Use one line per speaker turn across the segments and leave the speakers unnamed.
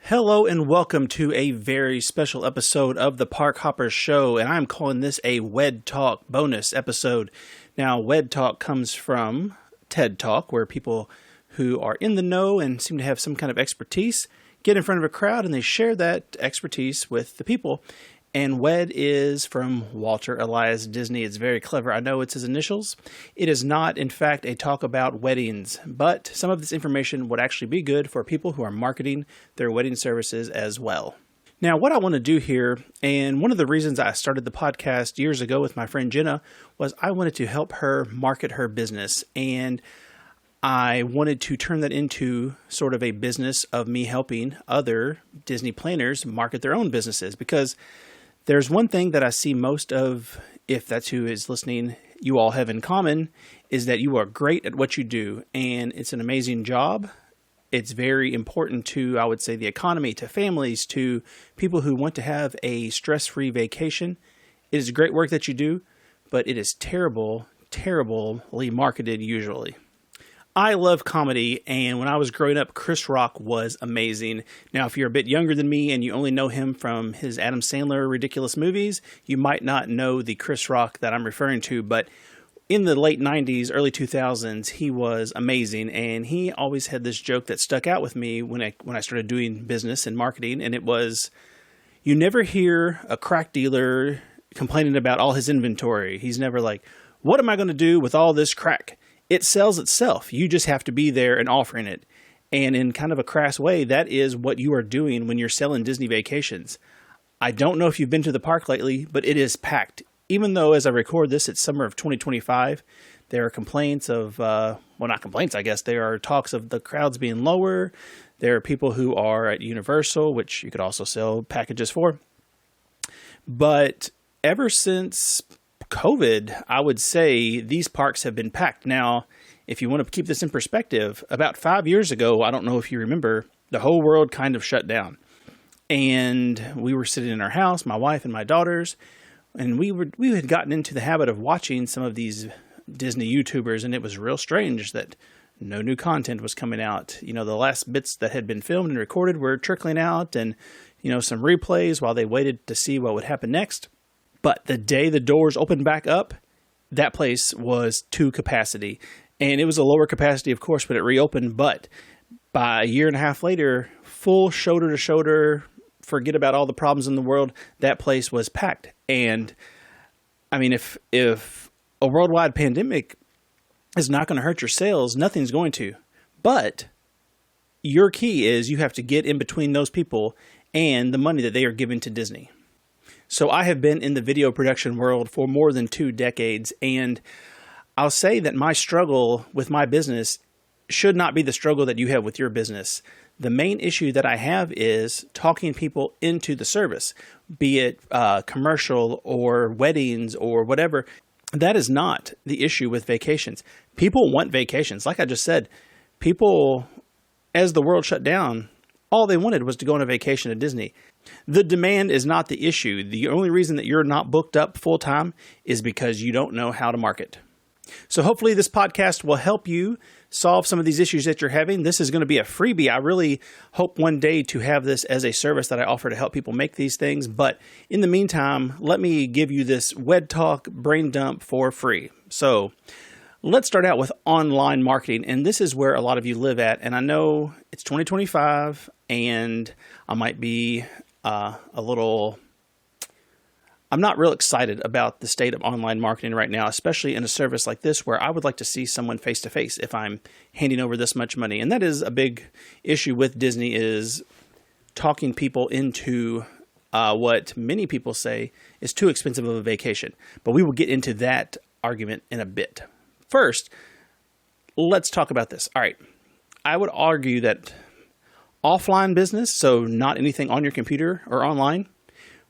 Hello and welcome to a very special episode of the Park Hoppers Show, and I'm calling this a WED Talk bonus episode. Now, WED Talk comes from TED Talk, where people who are in the know and seem to have some kind of expertise get in front of a crowd and they share that expertise with the people. And WED is from Walter Elias Disney. It's very clever. I know it's his initials. It is not, in fact, a talk about weddings, but some of this information would actually be good for people who are marketing their wedding services as well. Now, what I want to do here, and one of the reasons I started the podcast years ago with my friend Jenna, was I wanted to help her market her business, and I wanted to turn that into sort of a business of me helping other Disney planners market their own businesses, because there's one thing that I see most of, if that's who is listening, you all have in common, is that you are great at what you do, and it's an amazing job. It's very important to, I would say, the economy, to families, to people who want to have a stress-free vacation. It is great work that you do, but it is terribly marketed usually. I love comedy, and when I was growing up, Chris Rock was amazing. Now, if you're a bit younger than me and you only know him from his Adam Sandler ridiculous movies, you might not know the Chris Rock that I'm referring to, but in the late 90s, early 2000s, he was amazing, and he always had this joke that stuck out with me when I started doing business and marketing, and it was, you never hear a crack dealer complaining about all his inventory. He's never like, what am I going to do with all this crack? It sells itself. You just have to be there and offering it. And in kind of a crass way, that is what you are doing when you're selling Disney vacations. I don't know if you've been to the park lately, but it is packed. Even though as I record this, it's summer of 2025, there are complaints of, well, not complaints, I guess. There are talks of the crowds being lower. There are people who are at Universal, which you could also sell packages for. But ever since COVID, I would say these parks have been packed. Now, if you want to keep this in perspective, about 5 years ago, I don't know if you remember, the whole world kind of shut down. And we were sitting in our house, my wife and my daughters, and we had gotten into the habit of watching some of these Disney YouTubers, and it was real strange that no new content was coming out. You know, the last bits that had been filmed and recorded were trickling out, and, you know, some replays while they waited to see what would happen next. But the day the doors opened back up, that place was to capacity. And it was a lower capacity, of course, when it reopened. But by a year and a half later, full shoulder to shoulder, forget about all the problems in the world, that place was packed. And I mean, if a worldwide pandemic is not going to hurt your sales, nothing's going to. But your key is you have to get in between those people and the money that they are giving to Disney. So I have been in the video production world for more than 2 decades, and I'll say that my struggle with my business should not be the struggle that you have with your business. The main issue that I have is talking people into the service, be it commercial or weddings or whatever. That is not the issue with vacations. People want vacations. Like I just said, people, as the world shut down, all they wanted was to go on a vacation to Disney. The demand is not the issue. The only reason that you're not booked up full time is because you don't know how to market. So hopefully this podcast will help you solve some of these issues that you're having. This is going to be a freebie. I really hope one day to have this as a service that I offer to help people make these things. But in the meantime, let me give you this WED Talk brain dump for free. So let's start out with online marketing. And this is where a lot of you live at. And I know it's 2025 and I might be I'm not real excited about the state of online marketing right now, especially in a service like this where I would like to see someone face to face if I'm handing over this much money. And that is a big issue with Disney, is talking people into what many people say is too expensive of a vacation. But we will get into that argument in a bit. First, let's talk about this. All right. I would argue that offline business, so not anything on your computer or online,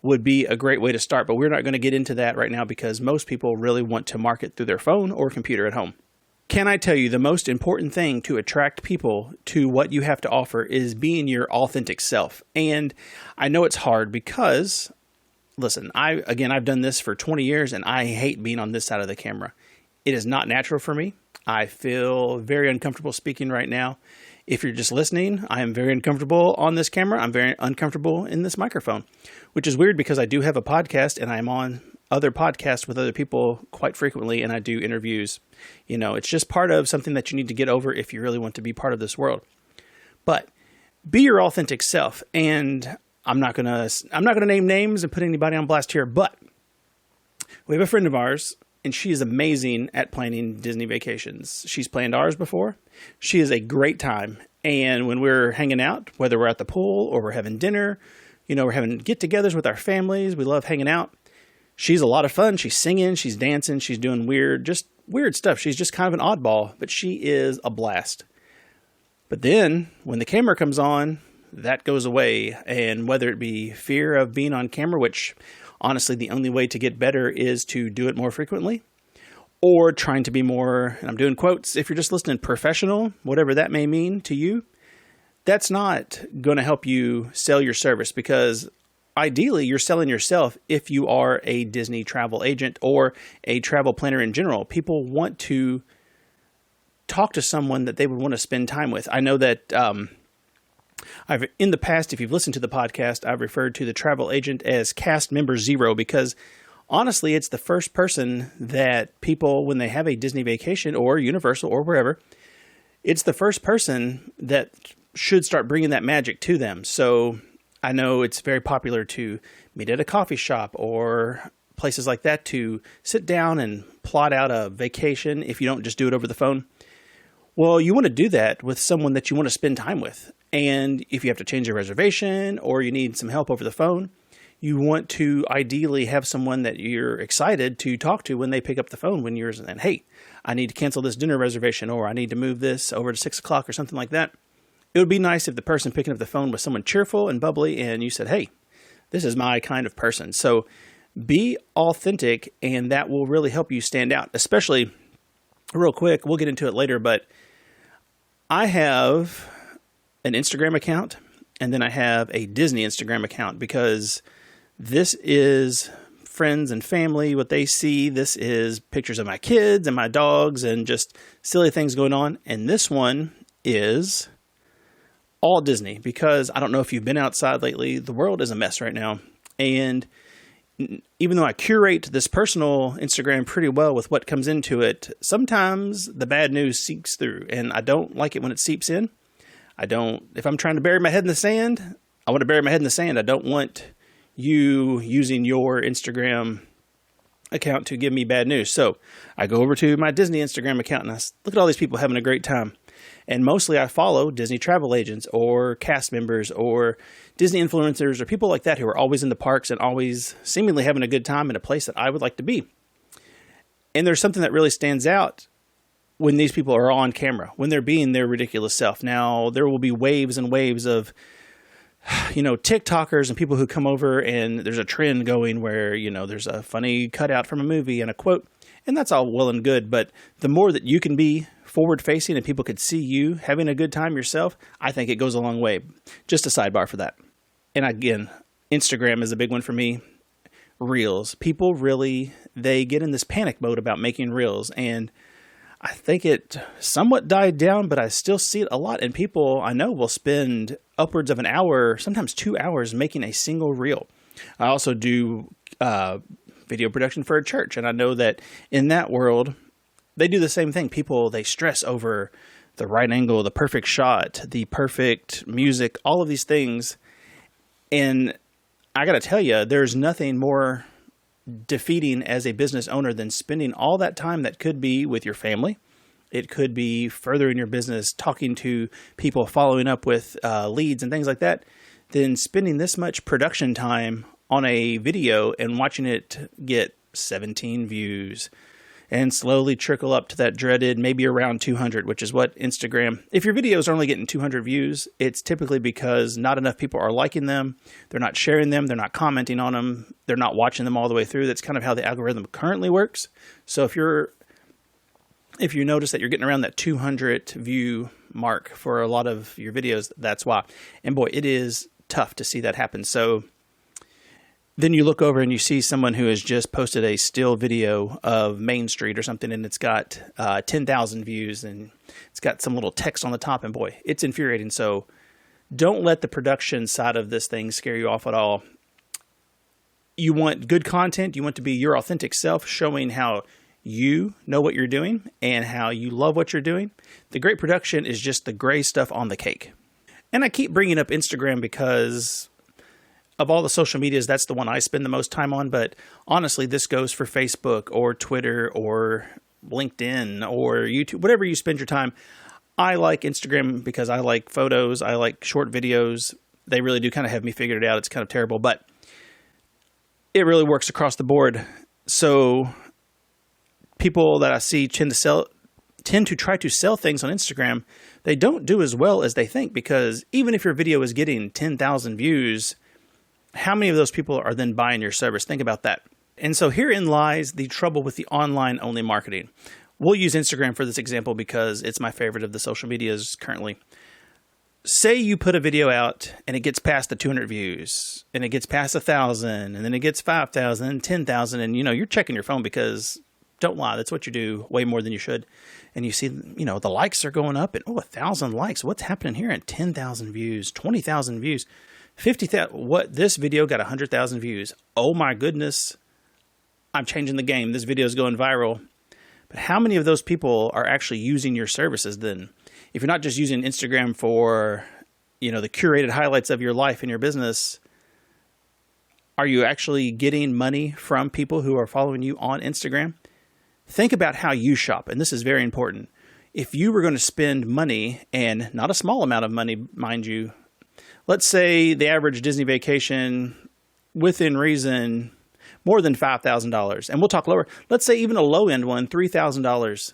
would be a great way to start. But we're not going to get into that right now because most people really want to market through their phone or computer at home. Can I tell you the most important thing to attract people to what you have to offer is being your authentic self? And I know it's hard because, listen, I've done this for 20 years and I hate being on this side of the camera. It is not natural for me. I feel very uncomfortable speaking right now. If you're just listening, I am very uncomfortable on this camera. I'm very uncomfortable in this microphone, which is weird because I do have a podcast and I'm on other podcasts with other people quite frequently, and I do interviews. It's just part of something that you need to get over if you really want to be part of this world. But be your authentic self. And I'm not gonna name names and put anybody on blast here, but we have a friend of ours, and she is amazing at planning Disney vacations. She's planned ours before. She is a great time. And when we're hanging out, whether we're at the pool or we're having dinner, we're having get-togethers with our families, we love hanging out. She's a lot of fun. She's singing, she's dancing, she's doing weird stuff. She's just kind of an oddball, but she is a blast. But then when the camera comes on, that goes away. And whether it be fear of being on camera, which honestly, the only way to get better is to do it more frequently, or trying to be more, and I'm doing quotes, if you're just listening, professional, whatever that may mean to you, that's not going to help you sell your service, because ideally you're selling yourself if you are a Disney travel agent or a travel planner in general. People want to talk to someone that they would want to spend time with. I know that in the past, if you've listened to the podcast, I've referred to the travel agent as cast member zero, because honestly, it's the first person that people, when they have a Disney vacation or Universal or wherever, it's the first person that should start bringing that magic to them. So I know it's very popular to meet at a coffee shop or places like that to sit down and plot out a vacation if you don't just do it over the phone. Well, you want to do that with someone that you want to spend time with. And if you have to change your reservation or you need some help over the phone, you want to ideally have someone that you're excited to talk to when they pick up the phone when you're saying, hey, I need to cancel this dinner reservation, or I need to move this over to 6 o'clock or something like that. It would be nice if the person picking up the phone was someone cheerful and bubbly and you said, hey, this is my kind of person. So be authentic, and that will really help you stand out. Especially, real quick, we'll get into it later, but I have an Instagram account and then I have a Disney Instagram account, because this is friends and family, what they see. This is pictures of my kids and my dogs and just silly things going on. And this one is all Disney, because I don't know if you've been outside lately. The world is a mess right now. And even though I curate this personal Instagram pretty well with what comes into it, sometimes the bad news seeps through, and I don't like it when it seeps in. If I'm trying to bury my head in the sand, I want to bury my head in the sand. I don't want you using your Instagram account to give me bad news. So I go over to my Disney Instagram account and I look at all these people having a great time. And mostly I follow Disney travel agents or cast members or Disney influencers or people like that who are always in the parks and always seemingly having a good time in a place that I would like to be. And there's something that really stands out when these people are on camera, when they're being their ridiculous self. Now, there will be waves and waves of, TikTokers and people who come over and there's a trend going where, there's a funny cutout from a movie and a quote, and that's all well and good. But the more that you can be forward facing and people could see you having a good time yourself, I think it goes a long way. Just a sidebar for that. And again, Instagram is a big one for me. Reels. People really, they get in this panic mode about making reels, and I think it somewhat died down, but I still see it a lot. And people I know will spend upwards of an hour, sometimes 2 hours, making a single reel. I also do video production for a church, and I know that in that world, they do the same thing. People, they stress over the right angle, the perfect shot, the perfect music, all of these things. And I got to tell you, there's nothing more defeating as a business owner than spending all that time that could be with your family. It could be furthering your business, talking to people, following up with leads and things like that, than spending this much production time on a video and watching it get 17 views and slowly trickle up to that dreaded maybe around 200, which is what Instagram, if your videos are only getting 200 views, it's typically because not enough people are liking them, they're not sharing them, they're not commenting on them, they're not watching them all the way through. That's kind of how the algorithm currently works. So if you notice that you're getting around that 200 view mark for a lot of your videos, that's why. And boy, it is tough to see that happen. So then you look over and you see someone who has just posted a still video of Main Street or something, and it's got 10,000 views, and it's got some little text on the top, and boy, it's infuriating. So don't let the production side of this thing scare you off at all. You want good content. You want to be your authentic self, showing how you know what you're doing and how you love what you're doing. The great production is just the gray stuff on the cake. And I keep bringing up Instagram because of all the social medias, that's the one I spend the most time on. But honestly, this goes for Facebook or Twitter or LinkedIn or YouTube, whatever you spend your time. I like Instagram because I like photos. I like short videos. They really do kind of have me figured it out. It's kind of terrible, but it really works across the board. So people that I see tend to try to sell things on Instagram. They don't do as well as they think, because even if your video is getting 10,000 views, how many of those people are then buying your service? Think about that. And so herein lies the trouble with the online only marketing. We'll use Instagram for this example because it's my favorite of the social medias currently. Say you put a video out and it gets past the 200 views, and it gets past 1,000, and then it gets 5,000 and 10,000, and you're checking your phone because, don't lie, that's what you do way more than you should. And you see, the likes are going up, and 1,000 likes. What's happening here? And 10,000 views, 20,000 views, 50,000. What? This video got 100,000 views. Oh my goodness. I'm changing the game. This video is going viral. But how many of those people are actually using your services then? If you're not just using Instagram for, the curated highlights of your life and your business, are you actually getting money from people who are following you on Instagram? Think about how you shop, and this is very important. If you were going to spend money, and not a small amount of money, mind you, let's say the average Disney vacation, within reason, more than $5,000, and we'll talk lower. Let's say even a low-end one, $3,000.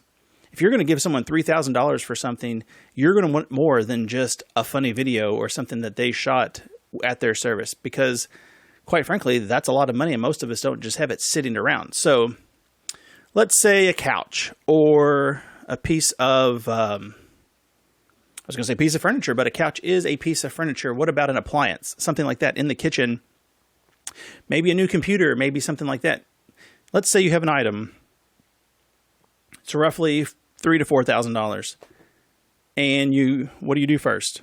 If you're going to give someone $3,000 for something, you're going to want more than just a funny video or something that they shot at their service, because quite frankly, that's a lot of money, and most of us don't just have it sitting around. So let's say a couch or a piece of, I was going to say piece of furniture, but a couch is a piece of furniture. What about an appliance? Something like that in the kitchen. Maybe a new computer, maybe something like that. Let's say you have an item. It's roughly $3,000 to $4,000. And what do you do first?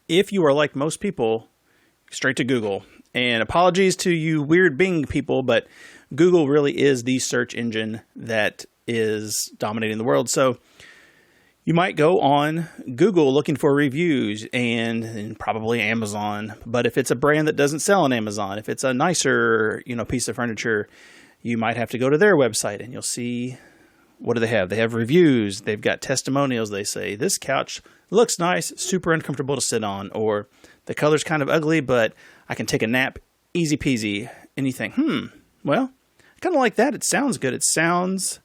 If you are like most people, straight to Google. And apologies to you weird Bing people, but Google really is the search engine that is dominating the world. So you might go on Google looking for reviews and probably Amazon. But if it's a brand that doesn't sell on Amazon, if it's a nicer, piece of furniture, you might have to go to their website and you'll see, what do they have? They have reviews. They've got testimonials. They say, this couch looks nice, super uncomfortable to sit on, or the color's kind of ugly, but I can take a nap, easy peasy. And you think, well, I kind of like that. It sounds good. It sounds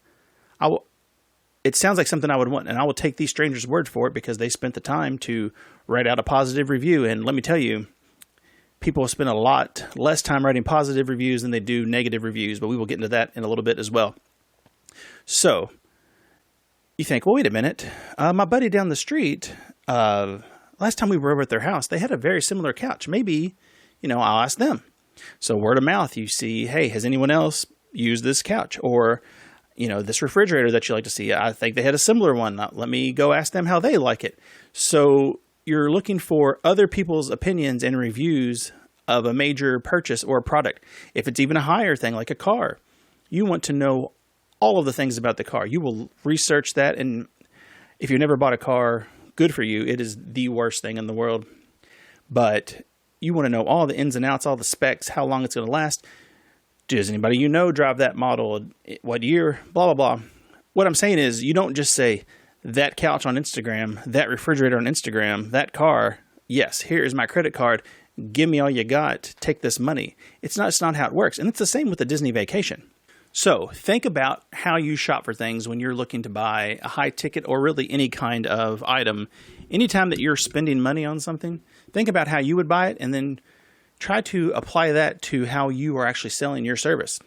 like something I would want, and I will take these strangers' word for it because they spent the time to write out a positive review. And let me tell you, people spend a lot less time writing positive reviews than they do negative reviews, but we will get into that in a little bit as well. So you think, well, wait a minute. My buddy down the street, last time we were over at their house, they had a very similar couch. Maybe, I'll ask them. So word of mouth, you see, hey, has anyone else used this couch? Or this refrigerator that you like to see, I think they had a similar one. Let me go ask them how they like it. So you're looking for other people's opinions and reviews of a major purchase or a product. If it's even a higher thing like a car, you want to know all of the things about the car. You will research that. And if you've never bought a car, good for you. It is the worst thing in the world. But you want to know all the ins and outs, all the specs, how long it's going to last. Does anybody drive that model? What year? Blah, blah, blah. What I'm saying is, you don't just say, that couch on Instagram, that refrigerator on Instagram, that car, yes, here's my credit card. Give me all you got. Take this money. It's not how it works. And it's the same with the Disney vacation. So think about how you shop for things when you're looking to buy a high ticket or really any kind of item. Anytime that you're spending money on something, think about how you would buy it and then try to apply that to how you are actually selling your service.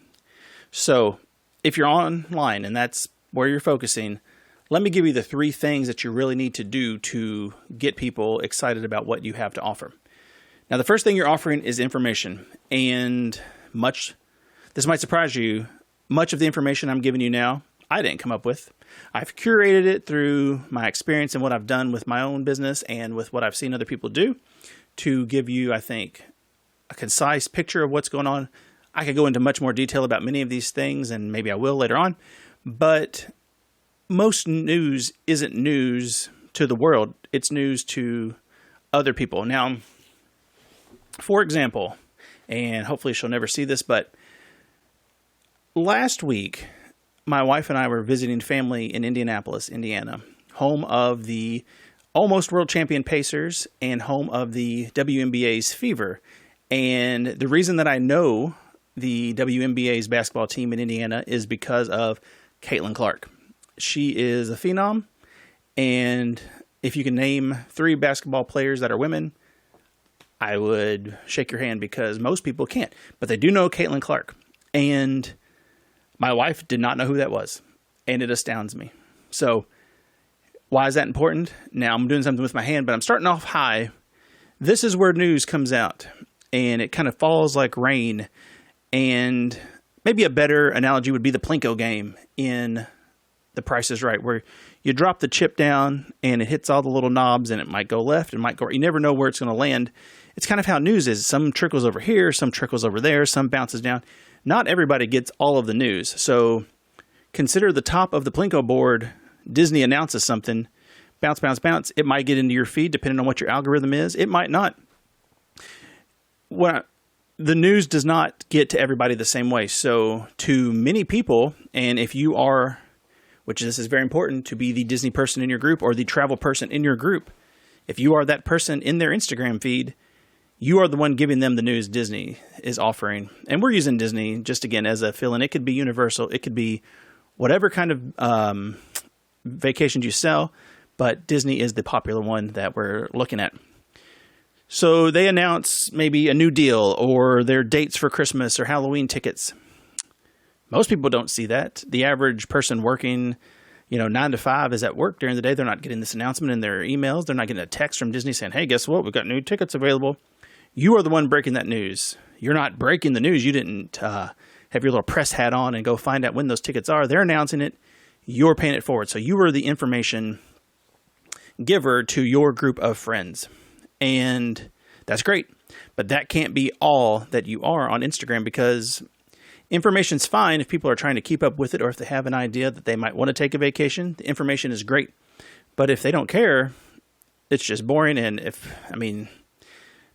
So if you're online and that's where you're focusing, let me give you the 3 things that you really need to do to get people excited about what you have to offer. Now, the first thing you're offering is information, and this might surprise you, much of the information I'm giving you now, I didn't come up with. I've curated it through my experience and what I've done with my own business and with what I've seen other people do to give you, I think, a concise picture of what's going on. I could go into much more detail about many of these things, and maybe I will later on, but most news isn't news to the world. It's news to other people. Now, for example, and hopefully she'll never see this, but last week, my wife and I were visiting family in Indianapolis, Indiana, home of the almost world champion Pacers and home of the WNBA's Fever. And the reason that I know the WNBA's basketball team in Indiana is because of Caitlin Clark. She is a phenom, and if you can name 3 basketball players that are women, I would shake your hand because most people can't. But they do know Caitlin Clark. And my wife did not know who that was. And it astounds me. So why is that important? Now I'm doing something with my hand, but I'm starting off high. This is where news comes out. And it kind of falls like rain. And maybe a better analogy would be the Plinko game in The Price is Right, where you drop the chip down and it hits all the little knobs and it might go left and might go right. You never know where it's going to land. It's kind of how news is. Some trickles over here, some trickles over there, some bounces down. Not everybody gets all of the news. So consider the top of the Plinko board. Disney announces something, bounce, bounce, bounce. It might get into your feed depending on what your algorithm is. It might not. The news does not get to everybody the same way. So to many people, and if you are, which this is very important, to be the Disney person in your group or the travel person in your group, if you are that person in their Instagram feed, you are the one giving them the news Disney is offering. And we're using Disney just, again, as a fill-in. It could be Universal. It could be whatever kind of vacations you sell, but Disney is the popular one that we're looking at. So they announce maybe a new deal or their dates for Christmas or Halloween tickets. Most people don't see that. The average person working, 9 to 5 is at work during the day. They're not getting this announcement in their emails. They're not getting a text from Disney saying, hey, guess what? We've got new tickets available. You are the one breaking that news. You're not breaking the news. You didn't have your little press hat on and go find out when those tickets are. They're announcing it. You're paying it forward. So you are the information giver to your group of friends. And that's great. But that can't be all that you are on Instagram, because information's fine if people are trying to keep up with it, or if they have an idea that they might want to take a vacation. The information is great. But if they don't care, it's just boring. And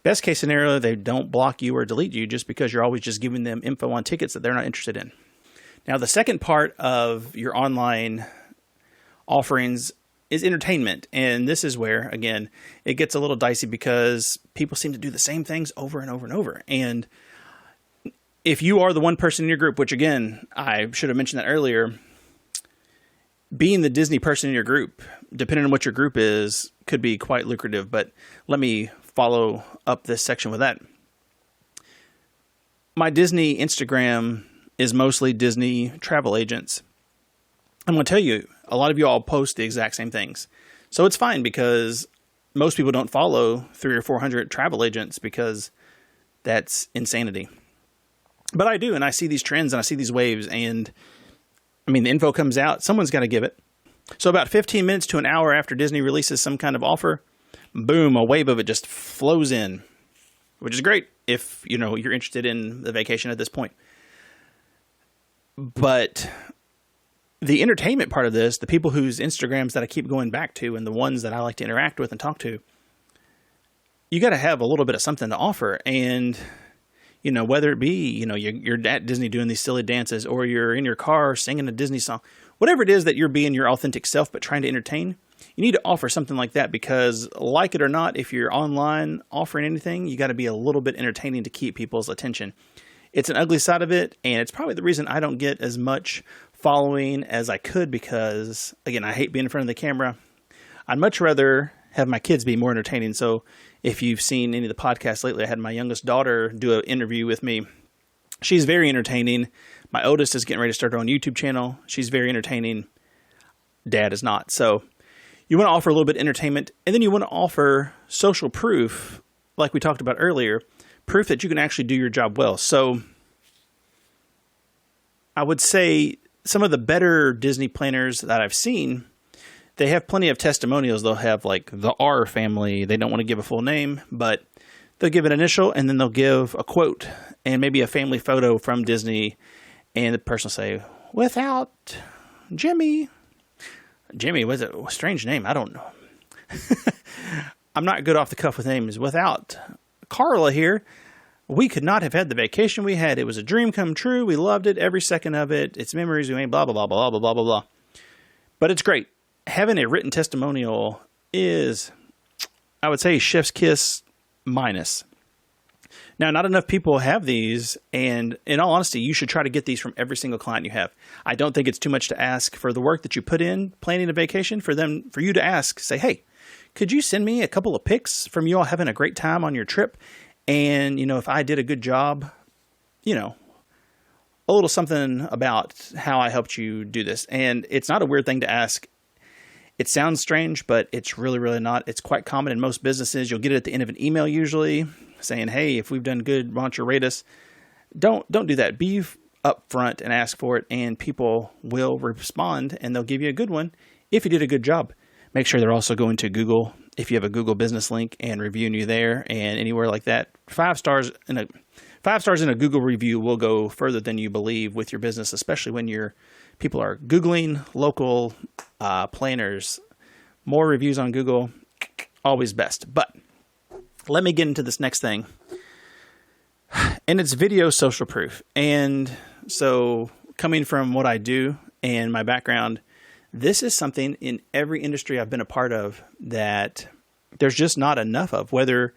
best case scenario, they don't block you or delete you just because you're always just giving them info on tickets that they're not interested in. Now, the second part of your online offerings is entertainment. And this is where, again, it gets a little dicey because people seem to do the same things over and over and over. And if you are the one person in your group, which, again, I should have mentioned that earlier, being the Disney person in your group, depending on what your group is, could be quite lucrative. But let me follow up this section with that. My Disney Instagram is mostly Disney travel agents. I'm going to tell you, a lot of you all post the exact same things. So it's fine, because most people don't follow 300 or 400 travel agents, because that's insanity. But I do, and I see these trends and I see these waves, and the info comes out. Someone's got to give it. So about 15 minutes to an hour after Disney releases some kind of offer, boom, a wave of it just flows in, which is great if, you're interested in the vacation at this point. But the entertainment part of this, the people whose Instagrams that I keep going back to and the ones that I like to interact with and talk to, you got to have a little bit of something to offer. And, whether it be, you're at Disney doing these silly dances, or you're in your car singing a Disney song, whatever it is that you're being your authentic self but trying to entertain, you need to offer something like that, because, like it or not, if you're online offering anything, you got to be a little bit entertaining to keep people's attention. It's an ugly side of it, and it's probably the reason I don't get as much following as I could, because, again, I hate being in front of the camera. I'd much rather have my kids be more entertaining. So if you've seen any of the podcasts lately, I had my youngest daughter do an interview with me. She's very entertaining. My oldest is getting ready to start her own YouTube channel. She's very entertaining. Dad is not. So you want to offer a little bit of entertainment, and then you want to offer social proof like we talked about earlier, proof that you can actually do your job well. So I would say some of the better Disney planners that I've seen, they have plenty of testimonials. They'll have like the R family. They don't want to give a full name, but they'll give an initial and then they'll give a quote and maybe a family photo from Disney. And the person will say, without Jimmy. Jimmy was a strange name. I don't know. I'm not good off the cuff with names. Without Carla here, we could not have had the vacation we had. It was a dream come true. We loved it, every second of it. It's memories we made, blah, blah, blah, blah, blah, blah, blah, blah. But it's great. Having a written testimonial is, I would say, chef's kiss minus. Now, not enough people have these, and in all honesty, you should try to get these from every single client you have. I don't think it's too much to ask for the work that you put in planning a vacation for you to ask, say, hey, could you send me a couple of pics from you all having a great time on your trip? And, if I did a good job, a little something about how I helped you do this. And it's not a weird thing to ask. It sounds strange, but it's really, really not. It's quite common in most businesses. You'll get it at the end of an email usually saying, hey, if we've done good, why don't you rate us? Don't do that. Be upfront and ask for it, and people will respond, and they'll give you a good one if you did a good job. Make sure they're also going to Google if you have a Google business link and reviewing you there and anywhere like that. 5 stars in a Google review will go further than you believe with your business, especially when people are Googling local planners. More reviews on Google, always best. But let me get into this next thing. And it's video social proof. And so coming from what I do and my background, this is something in every industry I've been a part of that there's just not enough of. Whether,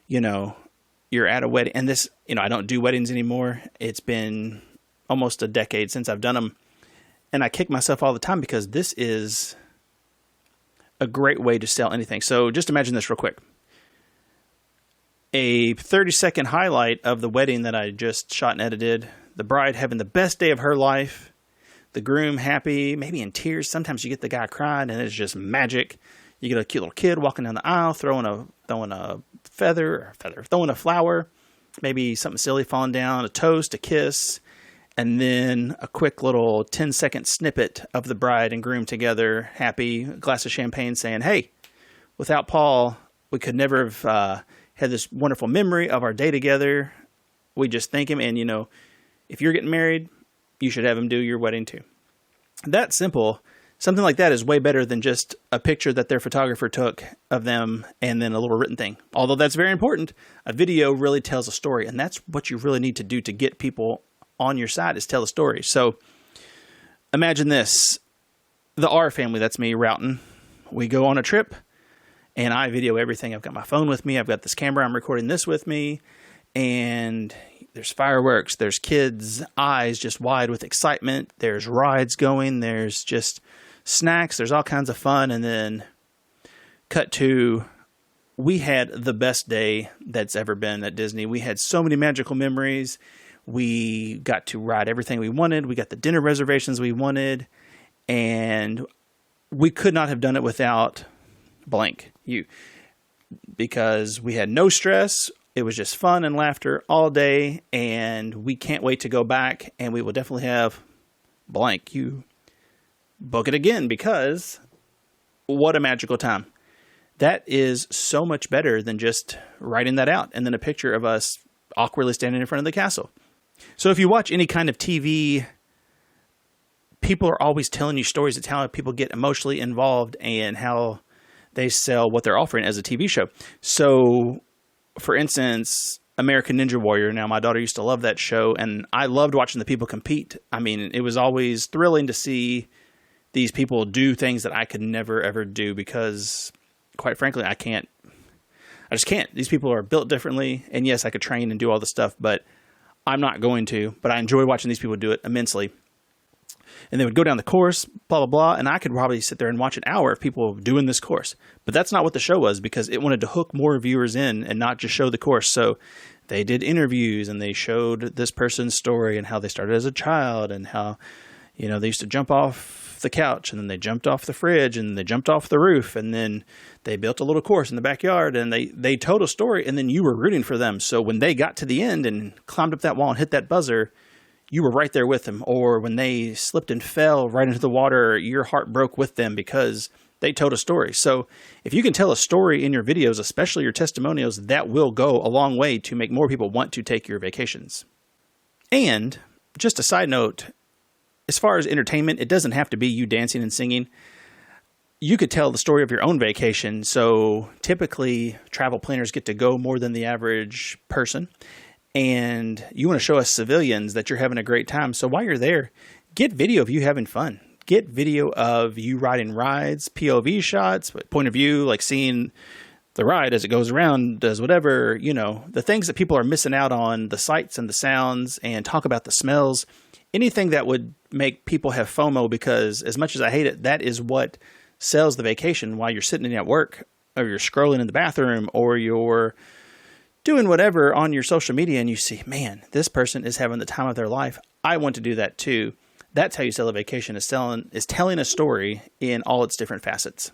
you're at a wedding, and this, I don't do weddings anymore. It's been almost a decade since I've done them. And I kick myself all the time because this is a great way to sell anything. So just imagine this real quick. A 30-second highlight of the wedding that I just shot and edited. The bride having the best day of her life. The groom happy, maybe in tears. Sometimes you get the guy crying and it's just magic. You get a cute little kid walking down the aisle, throwing a flower, maybe something silly falling down, a toast, a kiss, and then a quick little 10-second snippet of the bride and groom together, happy, a glass of champagne saying, hey, without Paul, we could never have had this wonderful memory of our day together. We just thank him. And, if you're getting married, you should have him do your wedding too. That simple. Something like that is way better than just a picture that their photographer took of them and then a little written thing. Although that's very important, a video really tells a story, and that's what you really need to do to get people on your side is tell a story. So imagine this. The R family, that's me, Routon. We go on a trip, and I video everything. I've got my phone with me. I've got this camera. I'm recording this with me, and there's fireworks, there's kids' eyes just wide with excitement, there's rides going, there's just snacks, there's all kinds of fun. And then cut to, we had the best day that's ever been at Disney. We had so many magical memories. We got to ride everything we wanted. We got the dinner reservations we wanted. And we could not have done it without blank you, because we had no stress. It was just fun and laughter all day, and we can't wait to go back, and we will definitely have blank. You book it again, because what a magical time. That is so much better than just writing that out and then a picture of us awkwardly standing in front of the castle. So if you watch any kind of TV, people are always telling you stories. It's how people get emotionally involved and how they sell what they're offering as a TV show. So for instance, American Ninja Warrior. Now, my daughter used to love that show, and I loved watching the people compete. I mean, it was always thrilling to see these people do things that I could never, ever do because, quite frankly, I just can't. These people are built differently, and yes, I could train and do all this stuff, but I'm not going to. But I enjoy watching these people do it immensely. And they would go down the course, blah, blah, blah, and I could probably sit there and watch an hour of people doing this course. But that's not what the show was, because it wanted to hook more viewers in and not just show the course. So they did interviews, and they showed this person's story and how they started as a child and how, They used to jump off the couch, and then they jumped off the fridge, and they jumped off the roof, and then they built a little course in the backyard, and they told a story, and then you were rooting for them. So when they got to the end and climbed up that wall and hit that buzzer, you were right there with them. Or when they slipped and fell right into the water, your heart broke with them because they told a story. So if you can tell a story in your videos, especially your testimonials, that will go a long way to make more people want to take your vacations. And just a side note, as far as entertainment, it doesn't have to be you dancing and singing. You could tell the story of your own vacation. So typically travel planners get to go more than the average person. And you want to show us civilians that you're having a great time. So while you're there, get video of you having fun. Get video of you riding rides, POV shots, point of view, like seeing the ride as it goes around, does whatever, the things that people are missing out on, the sights and the sounds, and talk about the smells. Anything that would make people have FOMO, because as much as I hate it, that is what sells the vacation while you're sitting at work, or you're scrolling in the bathroom, or you're doing whatever on your social media and you see, man, this person is having the time of their life. I want to do that too. That's how you sell a vacation, is telling a story in all its different facets.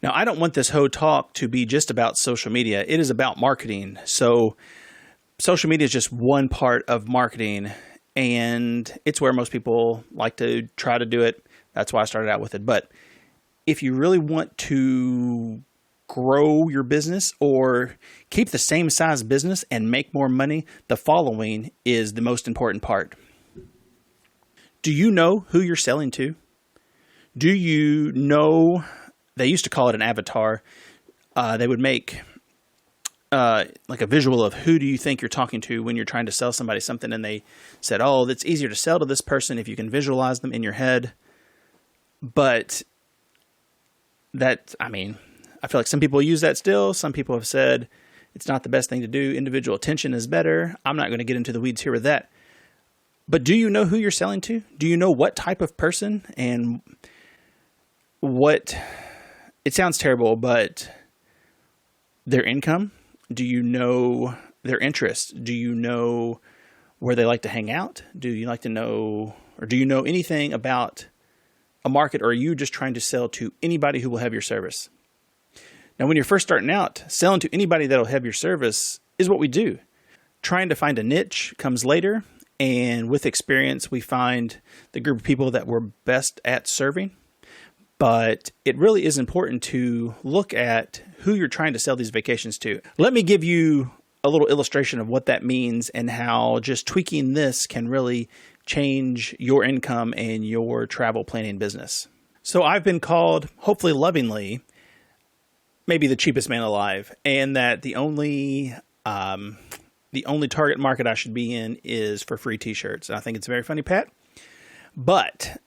Now, I don't want this whole talk to be just about social media. It is about marketing. So social media is just one part of marketing, and it's where most people like to try to do it. That's why I started out with it. But if you really want to grow your business or keep the same size business and make more money, the following is the most important part. Do you know who you're selling to? Do you know, they used to call it an avatar. They would make like a visual of who do you think you're talking to when you're trying to sell somebody something. And they said, oh, it's easier to sell to this person if you can visualize them in your head. But I feel like some people use that still. Some people have said it's not the best thing to do. Individual attention is better. I'm not going to get into the weeds here with that. But do you know who you're selling to? Do you know what type of person and what, it sounds terrible, but their income? Do you know their interests? Do you know where they like to hang out? Do you like to know, or do you know anything about a market, or are you just trying to sell to anybody who will have your service? Now, when you're first starting out, selling to anybody that'll have your service is what we do. Trying to find a niche comes later, and with experience, we find the group of people that we're best at serving. But it really is important to look at who you're trying to sell these vacations to. Let me give you a little illustration of what that means and how just tweaking this can really change your income and your travel planning business. So I've been called, hopefully lovingly, maybe the cheapest man alive, and that the only target market I should be in is for free t-shirts. And I think it's very funny, Pat, but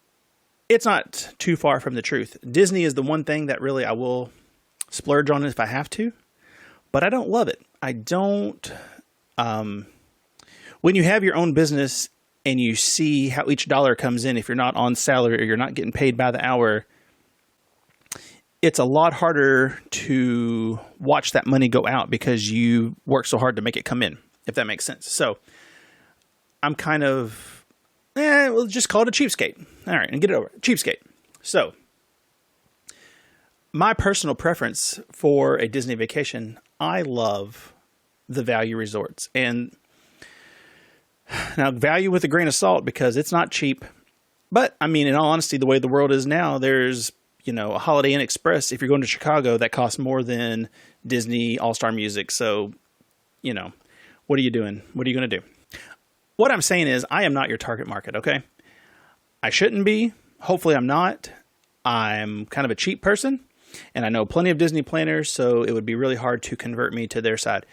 it's not too far from the truth. Disney is the one thing that really I will splurge on if I have to, but I don't love it. I don't, when you have your own business and you see how each dollar comes in, if you're not on salary or you're not getting paid by the hour, it's a lot harder to watch that money go out because you work so hard to make it come in, if that makes sense. So I'm kind of, we'll just call it a cheapskate. All right, and get it over. Cheapskate. So my personal preference for a Disney vacation, I love the value resorts. And now value with a grain of salt because it's not cheap. But I mean, in all honesty, the way the world is now, there's, a Holiday Inn Express, if you're going to Chicago, that costs more than Disney All-Star Music. So, what are you doing? What are you going to do? What I'm saying is I am not your target market, okay? I shouldn't be. Hopefully I'm not. I'm kind of a cheap person, and I know plenty of Disney planners, so it would be really hard to convert me to their side.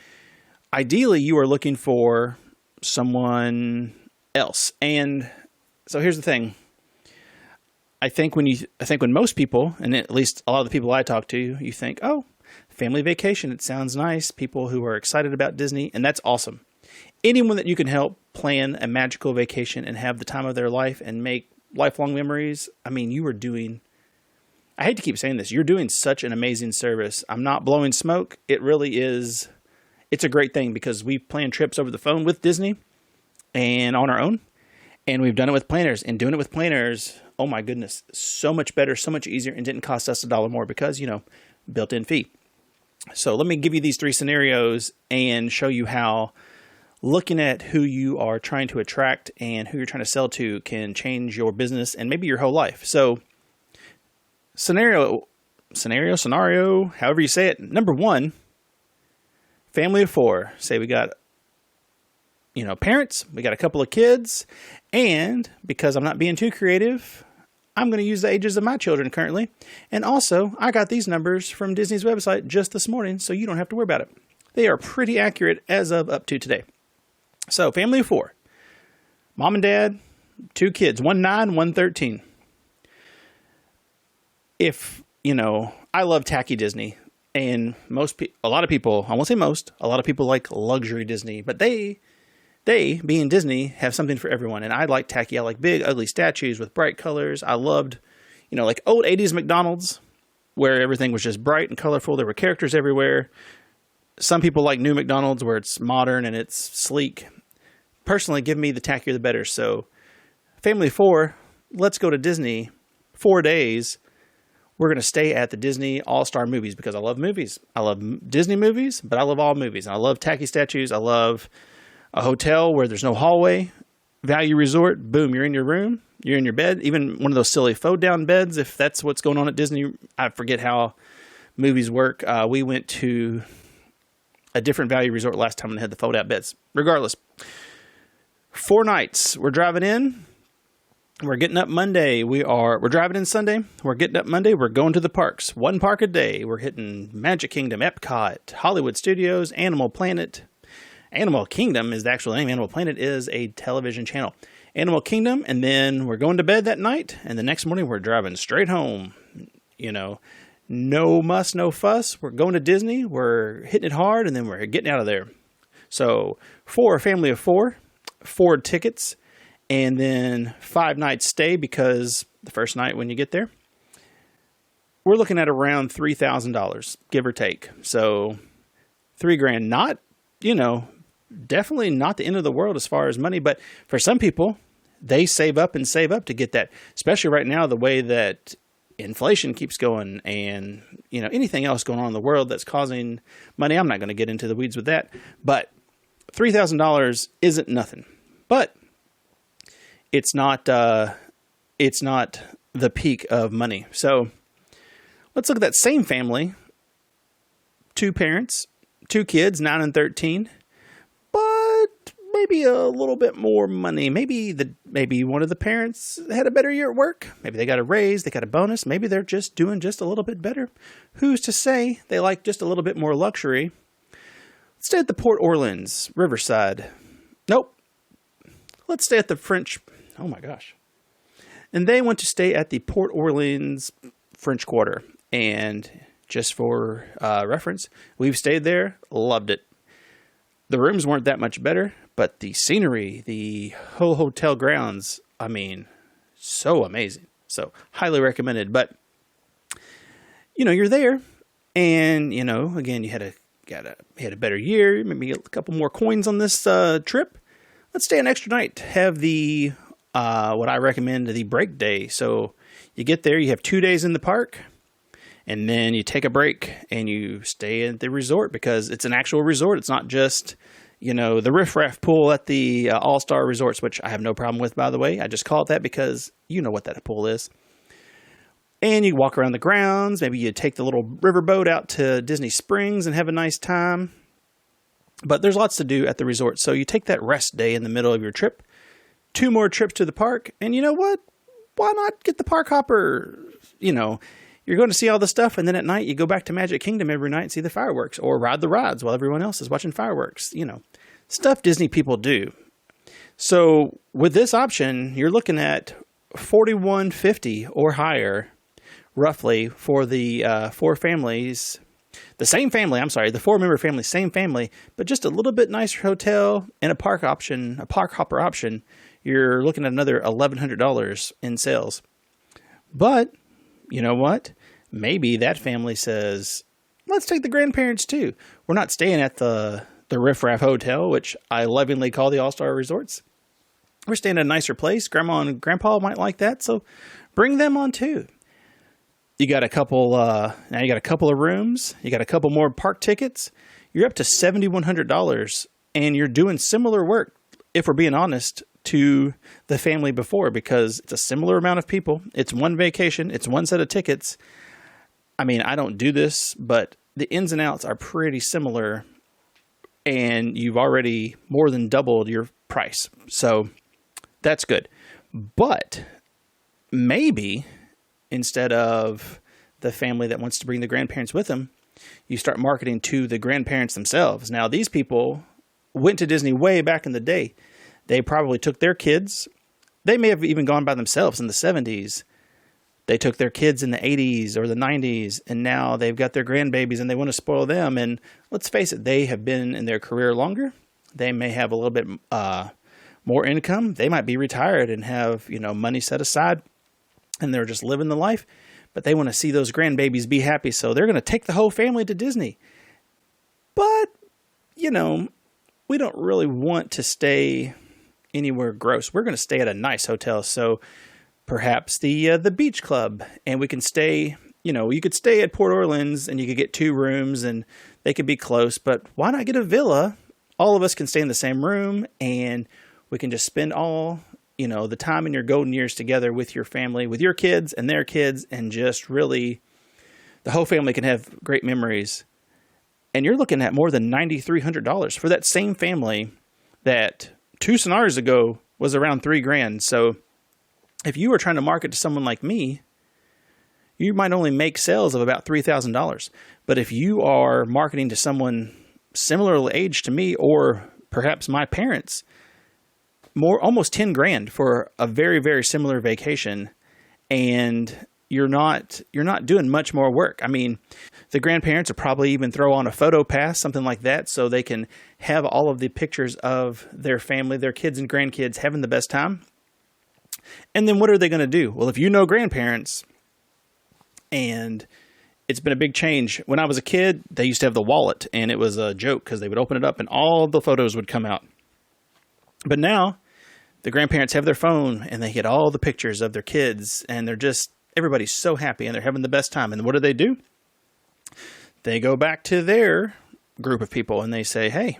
Ideally, you are looking for someone else. And so here's the thing. I think when most people, and at least a lot of the people I talk to, you think, oh, family vacation, it sounds nice. People who are excited about Disney, and that's awesome. Anyone that you can help plan a magical vacation and have the time of their life and make lifelong memories, I mean, you are doing, I hate to keep saying this, you're doing such an amazing service. I'm not blowing smoke. It really is, it's a great thing because we plan trips over the phone with Disney and on our own. And we've done it with planners, and doing it with planners, oh my goodness, so much better, so much easier, and didn't cost us $1 more because, built-in fee. So let me give you these 3 scenarios and show you how looking at who you are trying to attract and who you're trying to sell to can change your business and maybe your whole life. So scenario, however you say it. Number 1, family of 4. Say we got, parents, we got a couple of kids, and because I'm not being too creative, I'm going to use the ages of my children currently. And also, I got these numbers from Disney's website just this morning, so you don't have to worry about it. They are pretty accurate as of up to today. So, family of 4. Mom and dad, 2 kids, 1 9, 1 13. If, I love tacky Disney, and a lot of people, I won't say most, a lot of people like luxury Disney, but they, being Disney, have something for everyone. And I like tacky. I like big, ugly statues with bright colors. I loved, like old 80s McDonald's where everything was just bright and colorful. There were characters everywhere. Some people like new McDonald's where it's modern and it's sleek. Personally, give me the tackier the better. So family of 4, let's go to Disney 4 days. We're going to stay at the Disney All-Star Movies because I love movies. I love Disney movies, but I love all movies. And I love tacky statues. I love a hotel where there's no hallway, value resort, boom, you're in your room, you're in your bed, even one of those silly fold-down beds, if that's what's going on at Disney. I forget how movies work. We went to a different value resort last time and had the fold-out beds. Regardless, 4 nights. We're driving in. We're getting up Monday. We're driving in Sunday. We're getting up Monday. We're going to the parks. 1 park a day. We're hitting Magic Kingdom, Epcot, Hollywood Studios, Animal Planet. Animal Kingdom is the actual name. Animal Planet is a television channel. Animal Kingdom, and then we're going to bed that night, and the next morning we're driving straight home. No muss, no fuss. We're going to Disney. We're hitting it hard, and then we're getting out of there. So, for a family of 4, 4 tickets, and then 5 nights stay because the first night when you get there, we're looking at around $3,000, give or take. So, $3,000, not, definitely not the end of the world as far as money, but for some people, they save up to get that, especially right now, the way that inflation keeps going and, anything else going on in the world that's causing money. I'm not going to get into the weeds with that, but $3,000 isn't nothing, but it's not the peak of money. So let's look at that same family, 2 parents, 2 kids, 9 and 13, but maybe a little bit more money. Maybe one of the parents had a better year at work. Maybe they got a raise, they got a bonus. Maybe they're just doing just a little bit better. Who's to say? They like just a little bit more luxury. Let's stay at the Port Orleans, Riverside. Nope. Let's stay at the French. Oh my gosh. And they went to stay at the Port Orleans French Quarter. And just for reference, we've stayed there, loved it. The rooms weren't that much better, but the scenery, the whole hotel grounds, so amazing. So highly recommended. But, you're there and, again, you had a better year, maybe a couple more coins on this trip. Let's stay an extra night. Have the, what I recommend, the break day. So you get there, you have 2 days in the park, and then you take a break and you stay at the resort because it's an actual resort. It's not just, the riffraff pool at the All-Star Resorts, which I have no problem with, by the way. I just call it that because you know what that pool is. And you walk around the grounds. Maybe you take the little riverboat out to Disney Springs and have a nice time. But there's lots to do at the resort. So you take that rest day in the middle of your trip. 2 more trips to the park. And you know what? Why not get the park hopper? You're going to see all the stuff, and then at night you go back to Magic Kingdom every night and see the fireworks, or ride the rides while everyone else is watching fireworks. Stuff Disney people do. So with this option, you're looking at $4,150 or higher, roughly, for the 4 families. The 4-member family, same family, but just a little bit nicer hotel and a park hopper option. You're looking at another $1,100 in sales. But you know what? Maybe that family says, let's take the grandparents too. We're not staying at the Riff Raff Hotel, which I lovingly call the All-Star Resorts. We're staying in a nicer place. Grandma and grandpa might like that. So bring them on too. You got a couple, now you got a couple of rooms. You got a couple more park tickets. You're up to $7,100 and you're doing similar work, if we're being honest, to the family before, because it's a similar amount of people. It's one vacation. It's one set of tickets. I mean, I don't do this, but the ins and outs are pretty similar, and you've already more than doubled your price. So that's good. But maybe instead of the family that wants to bring the grandparents with them, you start marketing to the grandparents themselves. Now, these people went to Disney way back in the day. They probably took their kids. They may have even gone by themselves in the 70s. They took their kids in the 80s or the 90s, and now they've got their grandbabies and they want to spoil them. And let's face it, they have been in their career longer. They may have a little bit more income. They might be retired and have, money set aside, and they're just living the life. But they want to see those grandbabies be happy, so they're going to take the whole family to Disney. But, we don't really want to stay anywhere gross. We're going to stay at a nice hotel, so perhaps the beach club, and we can stay, you could stay at Port Orleans and you could get 2 rooms and they could be close, but why not get a villa? All of us can stay in the same room and we can just spend all, the time in your golden years together with your family, with your kids and their kids, and just really, the whole family can have great memories. And you're looking at more than $9,300 for that same family that 2 scenarios ago was around $3,000. So if you were trying to market to someone like me, you might only make sales of about $3,000. But if you are marketing to someone similar age to me, or perhaps my parents, almost $10,000 for a very, very similar vacation, and you're not doing much more work. I mean, the grandparents will probably even throw on a photo pass, something like that, so they can have all of the pictures of their family, their kids and grandkids having the best time. And then what are they going to do? Well, if you know grandparents, and it's been a big change. When I was a kid, they used to have the wallet, and it was a joke because they would open it up and all the photos would come out. But now the grandparents have their phone and they get all the pictures of their kids, and everybody's so happy and they're having the best time. And what do? They go back to their group of people and they say, hey,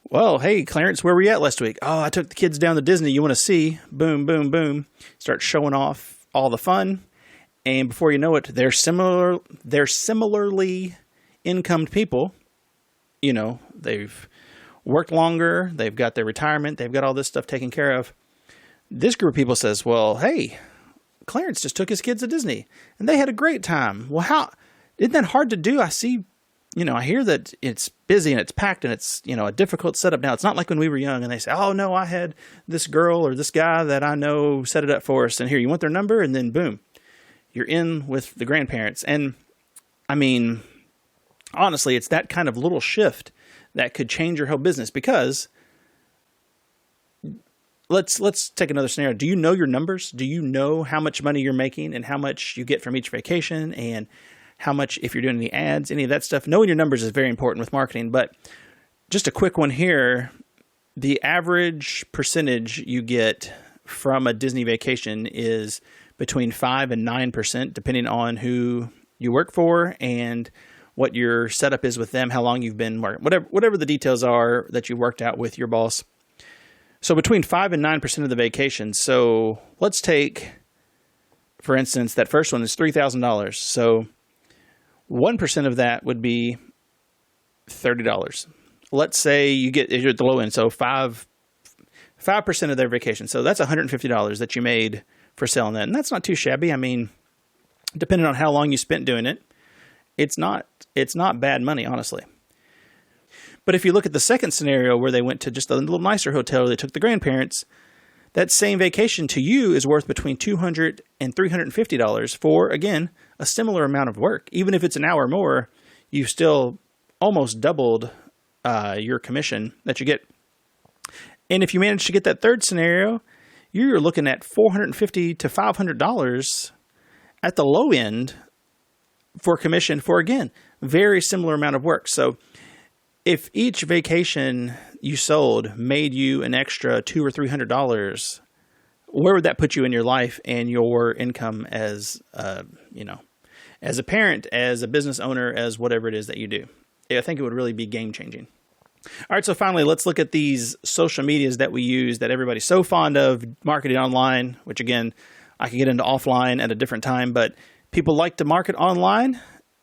Clarence, where were you at last week? Oh, I took the kids down to Disney. You want to see? Boom, boom, boom. Start showing off all the fun. And before you know it, they're similarly incomed people. They've worked longer. They've got their retirement. They've got all this stuff taken care of. This group of people says, well, hey, Clarence just took his kids to Disney and they had a great time. Well, isn't that hard to do? I see, I hear that it's busy and it's packed and it's, a difficult setup now. It's not like when we were young and they say, oh no, I had this girl or this guy that I know set it up for us. And here, you want their number? And then boom, you're in with the grandparents. And I mean, honestly, it's that kind of little shift that could change your whole business, because let's take another scenario. Do you know your numbers? Do you know how much money you're making and how much you get from each vacation, and how much, if you're doing any ads, any of that stuff? Knowing your numbers is very important with marketing. But just a quick one here. The average percentage you get from a Disney vacation is between 5 and 9%, depending on who you work for and what your setup is with them, how long you've been working, whatever the details are that you worked out with your boss. So between 5 and 9% of the vacation. So let's take, for instance, that first one is $3,000. So 1% of that would be $30. Let's say you're at the low end, so 5% of their vacation. So that's $150 that you made for selling that. And that's not too shabby. I mean, depending on how long you spent doing it, it's not bad money, honestly. But if you look at the second scenario where they went to just a little nicer hotel, they took the grandparents, that same vacation to you is worth between $200 and $350 for, again, a similar amount of work. Even if it's an hour more, you've still almost doubled your commission that you get. And if you manage to get that third scenario, you're looking at $450 to $500 at the low end for commission for, again, very similar amount of work. So If each vacation you sold made you an extra $200 or $300, where would that put you in your life and your income as, as a parent, as a business owner, as whatever it is that you do? I think it would really be game changing. All right, so finally, let's look at these social medias that we use that everybody's so fond of marketing online, which again, I can get into offline at a different time, but people like to market online.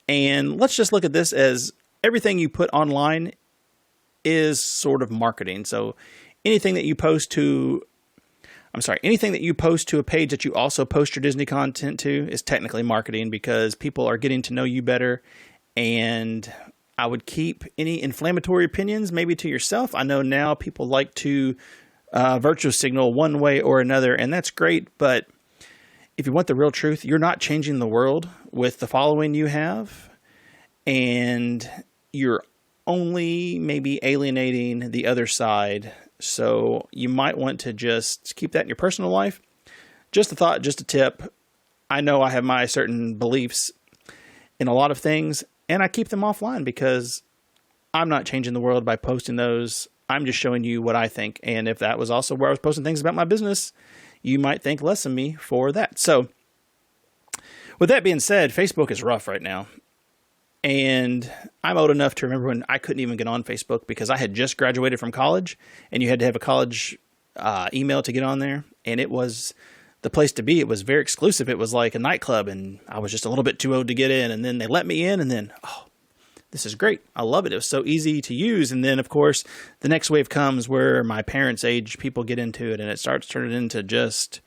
And let's just look at this as everything you put online is sort of marketing. So anything that you post to a page that you also post your Disney content to is technically marketing, because people are getting to know you better. And I would keep any inflammatory opinions maybe to yourself. I know now people like to virtue signal one way or another, and that's great. But if you want the real truth, you're not changing the world with the following you have, and you're only maybe alienating the other side. So you might want to just keep that in your personal life. Just a thought, just a tip. I know I have my certain beliefs in a lot of things, and I keep them offline because I'm not changing the world by posting those. I'm just showing you what I think. And if that was also where I was posting things about my business, you might think less of me for that. So with that being said, Facebook is rough right now. And I'm old enough to remember when I couldn't even get on Facebook because I had just graduated from college, and you had to have a college email to get on there. And it was the place to be. It was very exclusive. It was like a nightclub, and I was just a little bit too old to get in. And then they let me in, and then, this is great. I love it. It was so easy to use. And then, of course, the next wave comes where my parents' age people get into it, and it starts turning into just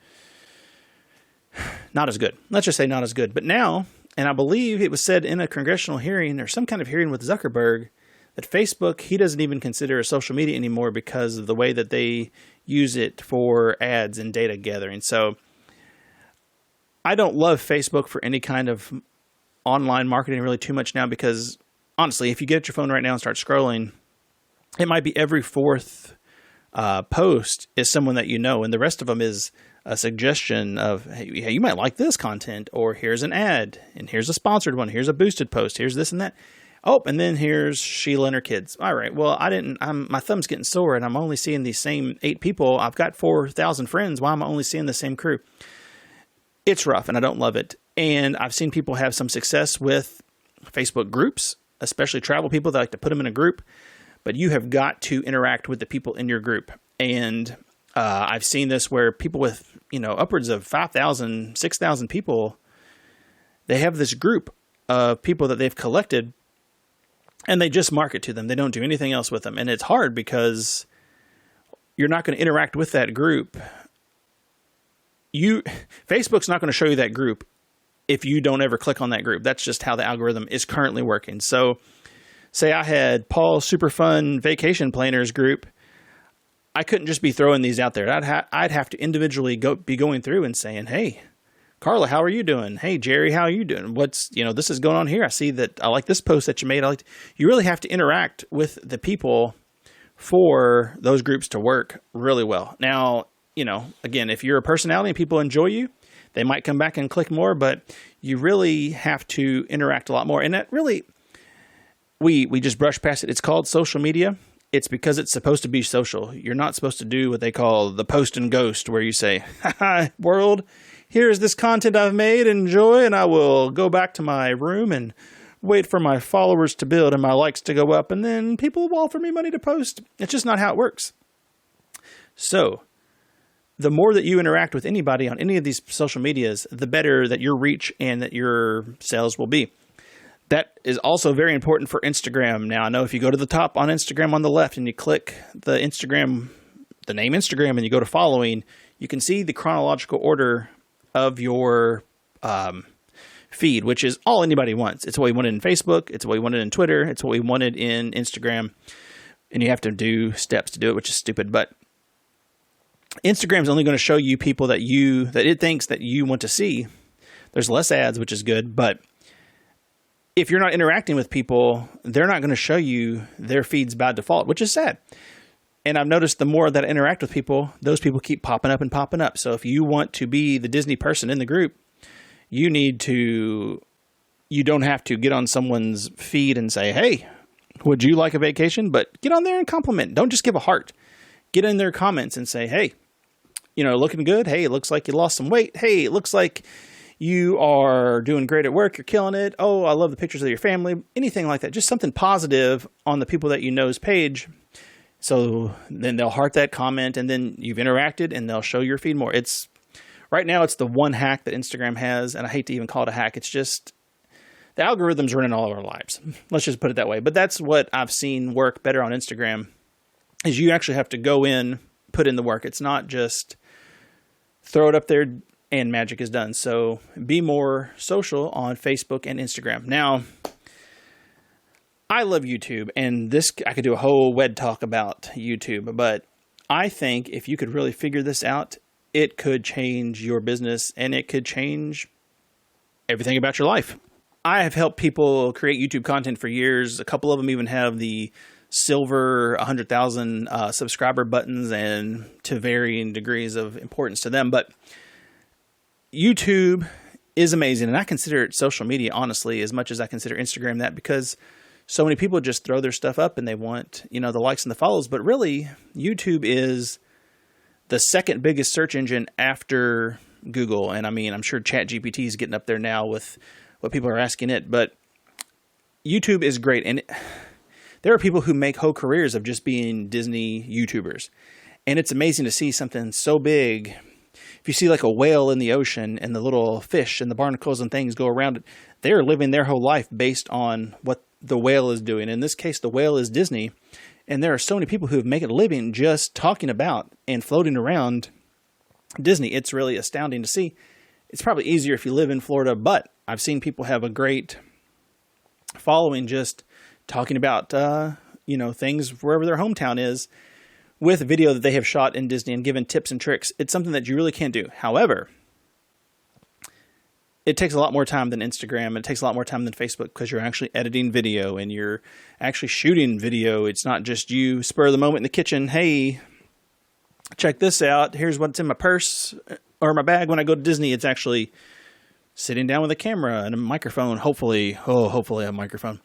not as good. Let's just say not as good. But now, and I believe it was said in a congressional hearing or some kind of hearing with Zuckerberg, that Facebook, he doesn't even consider a social media anymore because of the way that they use it for ads and data gathering. So I don't love Facebook for any kind of online marketing really too much now, because honestly, if you get your phone right now and start scrolling, it might be every fourth post is someone that you know, and the rest of them is a suggestion of, hey, you might like this content, or here's an ad, and here's a sponsored one, here's a boosted post, here's this and that. Oh, and then here's Sheila and her kids. All right, well, my thumb's getting sore, and I'm only seeing these same 8 people. I've got 4,000 friends. Why am I only seeing the same crew? It's rough, and I don't love it. And I've seen people have some success with Facebook groups, especially travel people that like to put them in a group. But you have got to interact with the people in your group. And I've seen this where people with, upwards of 5,000, 6,000 people, they have this group of people that they've collected, and they just market to them. They don't do anything else with them. And it's hard because you're not going to interact with that group. Facebook's not going to show you that group if you don't ever click on that group. That's just how the algorithm is currently working. So say I had Paul's Super Fun Vacation Planners group. I couldn't just be throwing these out there. I'd have to individually be going through and saying, hey, Carla, how are you doing? Hey, Jerry, how are you doing? This is going on here. I see that I like this post that you made. You really have to interact with the people for those groups to work really well. Now, again, if you're a personality and people enjoy you, they might come back and click more, but you really have to interact a lot more. And that really, we just brush past it. It's called social media. It's because it's supposed to be social. You're not supposed to do what they call the post and ghost, where you say, hi, world, here's this content I've made, enjoy, and I will go back to my room and wait for my followers to build and my likes to go up, and then people will offer me money to post. It's just not how it works. So the more that you interact with anybody on any of these social medias, the better that your reach and that your sales will be. That is also very important for Instagram. Now, I know if you go to the top on Instagram on the left and you click the name Instagram, and you go to following, you can see the chronological order of your feed, which is all anybody wants. It's what we wanted in Facebook. It's what we wanted in Twitter. It's what we wanted in Instagram. And you have to do steps to do it, which is stupid. But Instagram's only going to show you people that it thinks that you want to see. There's less ads, which is good. But if you're not interacting with people, they're not going to show you their feeds by default, which is sad. And I've noticed the more that I interact with people, those people keep popping up and popping up. So if you want to be the Disney person in the group, you don't have to get on someone's feed and say, hey, Would you like a vacation? But get on there and compliment. Don't just give a heart. Get in their comments and say, hey, looking good. Hey, it looks like you lost some weight. Hey, it looks like you are doing great at work. You're killing it. Oh, I love the pictures of your family. Anything like that. Just something positive on the people that you know's page. So then they'll heart that comment, and then you've interacted, and they'll show your feed more. Right now, it's the one hack that Instagram has, and I hate to even call it a hack. It's just the algorithm's running all of our lives. Let's just put it that way. But that's what I've seen work better on Instagram, is you actually have to go in, put in the work. It's not just throw it up there and magic is done. So be more social on Facebook and Instagram. Now, I love YouTube, and I could do a whole WED talk about YouTube, but I think if you could really figure this out, it could change your business, and it could change everything about your life. I have helped people create YouTube content for years. A couple of them even have the silver 100,000 subscriber buttons, and to varying degrees of importance to them. But YouTube is amazing, and I consider it social media, honestly, as much as I consider Instagram that, because so many people just throw their stuff up and they want, the likes and the follows. But really, YouTube is the second biggest search engine after Google. And I mean, I'm sure ChatGPT is getting up there now with what people are asking it. But YouTube is great. And there are people who make whole careers of just being Disney YouTubers. And it's amazing to see something so big. If you see like a whale in the ocean and the little fish and the barnacles and things go around it, they're living their whole life based on what the whale is doing. In this case, the whale is Disney. And there are so many people who have made a living just talking about and floating around Disney. It's really astounding to see. It's probably easier if you live in Florida, but I've seen people have a great following just talking about, things wherever their hometown is, with video that they have shot in Disney and given tips and tricks. It's something that you really can't do. However, it takes a lot more time than Instagram. It takes a lot more time than Facebook, because you're actually editing video and you're actually shooting video. It's not just you spur of the moment in the kitchen. Hey, check this out. Here's what's in my purse or my bag when I go to Disney. It's actually sitting down with a camera and a microphone. Hopefully a microphone.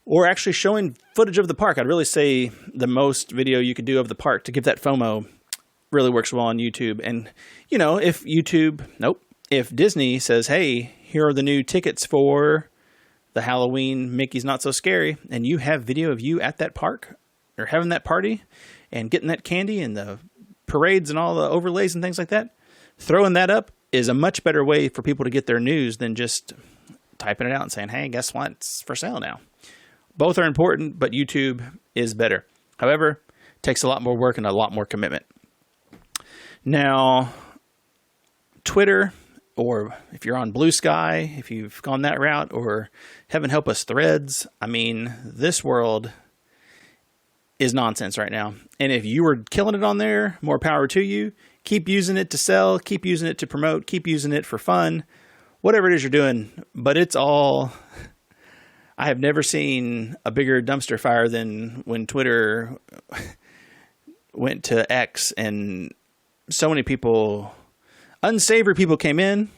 Or actually showing footage of the park. I'd really say the most video you could do of the park to give that FOMO really works well on YouTube. And, if Disney says, hey, here are the new tickets for the Halloween Mickey's Not So Scary, and you have video of you at that park or having that party and getting that candy and the parades and all the overlays and things like that, throwing that up is a much better way for people to get their news than just typing it out and saying, hey, guess what? It's for sale now. Both are important, but YouTube is better. However, it takes a lot more work and a lot more commitment. Now, Twitter, or if you're on Blue Sky, if you've gone that route, or heaven help us, Threads, I mean, this world is nonsense right now. And if you were killing it on there, more power to you. Keep using it to sell, keep using it to promote, keep using it for fun, whatever it is you're doing. But it's all... I have never seen a bigger dumpster fire than when Twitter went to X, and so many people, unsavory people, came in.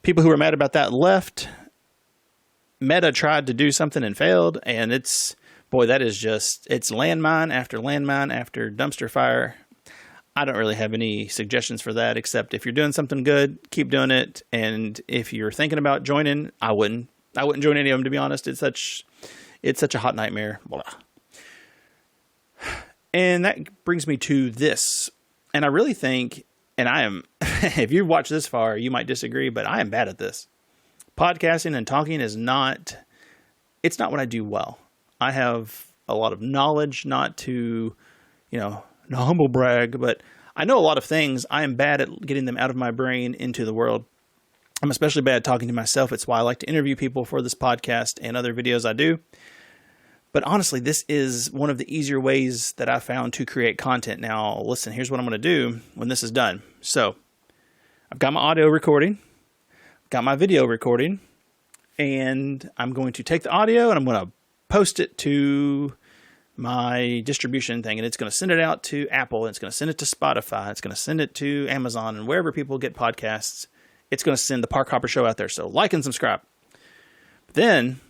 People who were mad about that left. Meta tried to do something and failed, and it's landmine after landmine after dumpster fire. I don't really have any suggestions for that, except if you're doing something good, keep doing it. And if you're thinking about joining, I wouldn't join any of them, to be honest. It's such a hot nightmare. Blah. And that brings me to this. And I really think, and I am, if you've watched this far, you might disagree, but I am bad at this. Podcasting and talking it's not what I do well. I have a lot of knowledge, not to, no humble brag, but I know a lot of things. I am bad at getting them out of my brain into the world. I'm especially bad at talking to myself. It's why I like to interview people for this podcast and other videos I do. But honestly, this is one of the easier ways that I found to create content. Now, listen, here's what I'm going to do when this is done. So I've got my audio recording, got my video recording, and I'm going to take the audio and I'm going to post it to my distribution thing. And it's going to send it out to Apple. And it's going to send it to Spotify. It's going to send it to Amazon and wherever people get podcasts. It's going to send the Park Hopper Show out there. So like and subscribe. Then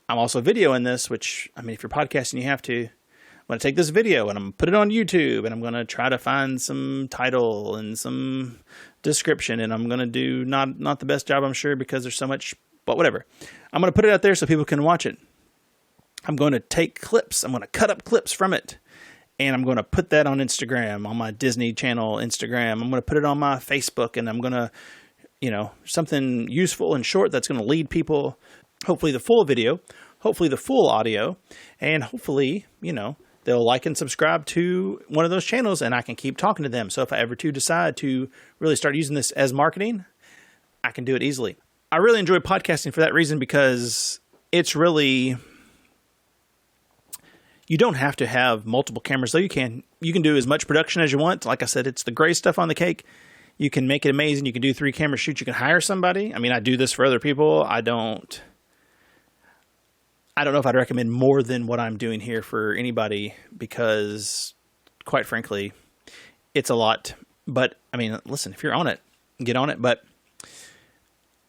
I'm also videoing this, which, I mean, if you're podcasting, you have to. I'm going to take this video and I'm going to put it on YouTube, and I'm going to try to find some title and some description, and I'm going to do not the best job, I'm sure, because there's so much, but whatever. I'm going to put it out there so people can watch it. I'm going to take clips. I'm going to cut up clips from it, and I'm going to put that on Instagram, on my Disney Channel Instagram. I'm going to put it on my Facebook, and I'm going to, something useful and short that's going to lead people, hopefully the full video, hopefully the full audio, and hopefully, they'll like and subscribe to one of those channels, and I can keep talking to them. So if I ever decide to really start using this as marketing, I can do it easily. I really enjoy podcasting for that reason, because it's really, you don't have to have multiple cameras, though you can do as much production as you want. Like I said, it's the gray stuff on the cake. You can make it amazing. You can do 3 camera shoots. You can hire somebody. I mean, I do this for other people. I don't know if I'd recommend more than what I'm doing here for anybody, because quite frankly, it's a lot. But I mean, listen, if you're on it, get on it. But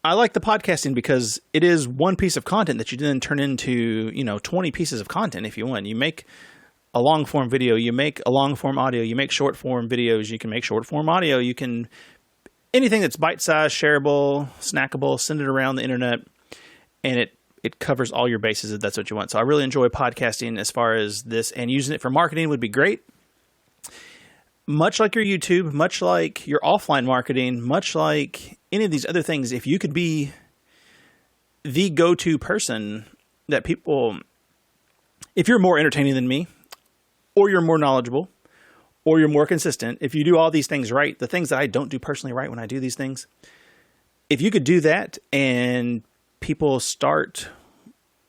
I like the podcasting because it is one piece of content that you then turn into, 20 pieces of content if you want. You make a long form video, you make a long form audio, you make short form videos, you can make short form audio, you can, anything that's bite-sized, shareable, snackable, send it around the internet, and it covers all your bases if that's what you want. So I really enjoy podcasting as far as this, and using it for marketing would be great. Much like your YouTube, much like your offline marketing, much like any of these other things, if you could be the go-to person that people, if you're more entertaining than me, or you're more knowledgeable, or you're more consistent, if you do all these things right, the things that I don't do personally right when I do these things, if you could do that and people start,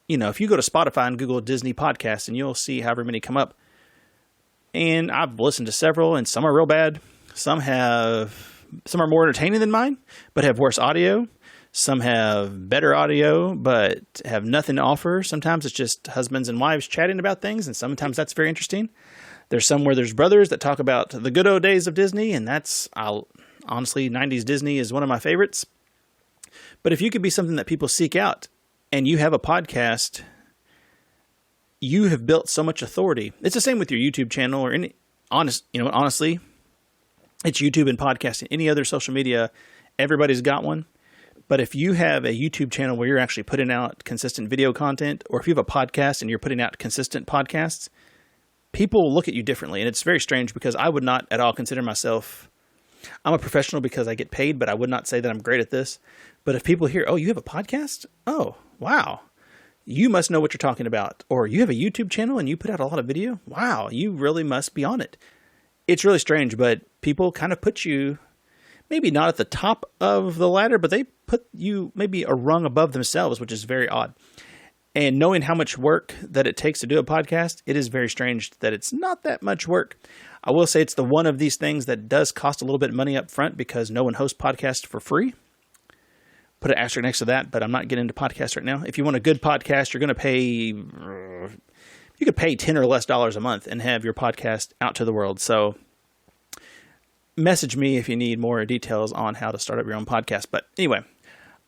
if you go to Spotify and Google Disney podcasts, and you'll see however many come up. And I've listened to several, and some are real bad. Some are more entertaining than mine, but have worse audio. Some have better audio, but have nothing to offer. Sometimes it's just husbands and wives chatting about things, and sometimes that's very interesting. There's some where there's brothers that talk about the good old days of Disney, and honestly, 90s Disney is one of my favorites. But if you could be something that people seek out, and you have a podcast, you have built so much authority. It's the same with your YouTube channel or honestly, it's YouTube and podcasting. Any other social media, everybody's got one. But if you have a YouTube channel where you're actually putting out consistent video content, or if you have a podcast and you're putting out consistent podcasts, people look at you differently. And it's very strange, because I would not at all consider myself, I'm a professional because I get paid, but I would not say that I'm great at this. But if people hear, oh, you have a podcast? Oh, wow. You must know what you're talking about. Or you have a YouTube channel and you put out a lot of video? Wow, you really must be on it. It's really strange, but people kind of put you, maybe not at the top of the ladder, but they put you maybe a rung above themselves, which is very odd. And knowing how much work that it takes to do a podcast, it is very strange that it's not that much work. I will say it's the one of these things that does cost a little bit of money up front, because no one hosts podcasts for free. Put an asterisk next to that, but I'm not getting into podcasts right now. If you want a good podcast, you're going to pay, you could pay $10 or less a month and have your podcast out to the world. So message me if you need more details on how to start up your own podcast. But anyway,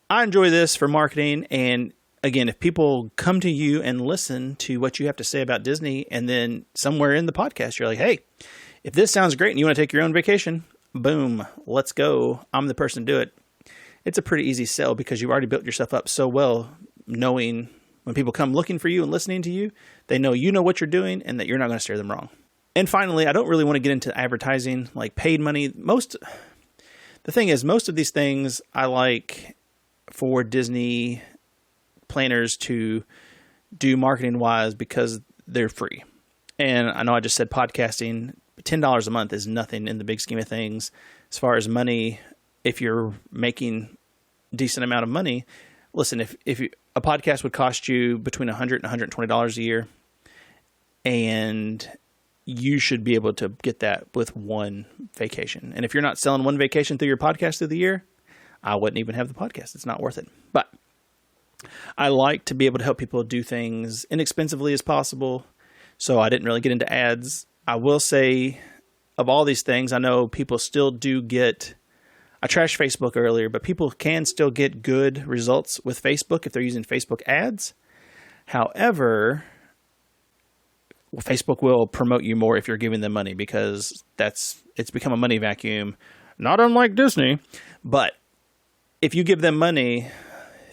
I enjoy this for marketing. And again, if people come to you and listen to what you have to say about Disney, and then somewhere in the podcast, you're like, hey, if this sounds great and you want to take your own vacation, boom, let's go. I'm the person to do it. It's a pretty easy sell, because you've already built yourself up so well, knowing when people come looking for you and listening to you, they know you know what you're doing and that you're not going to steer them wrong. And finally, I don't really want to get into advertising, like paid money. The thing is, most of these things I like for Disney planners to do marketing wise, because they're free. And I know I just said podcasting, $10 a month is nothing in the big scheme of things. As far as money, if you're making a decent amount of money, listen, if a podcast would cost you between $100 and $120 a year, and you should be able to get that with one vacation. And if you're not selling one vacation through your podcast through the year, I wouldn't even have the podcast. It's not worth it. But I like to be able to help people do things inexpensively as possible. So I didn't really get into ads. I will say, of all these things, I know people still do get, I trashed Facebook earlier, but people can still get good results with Facebook if they're using Facebook ads. However, Facebook will promote you more if you're giving them money because it's become a money vacuum, not unlike Disney. But if you give them money,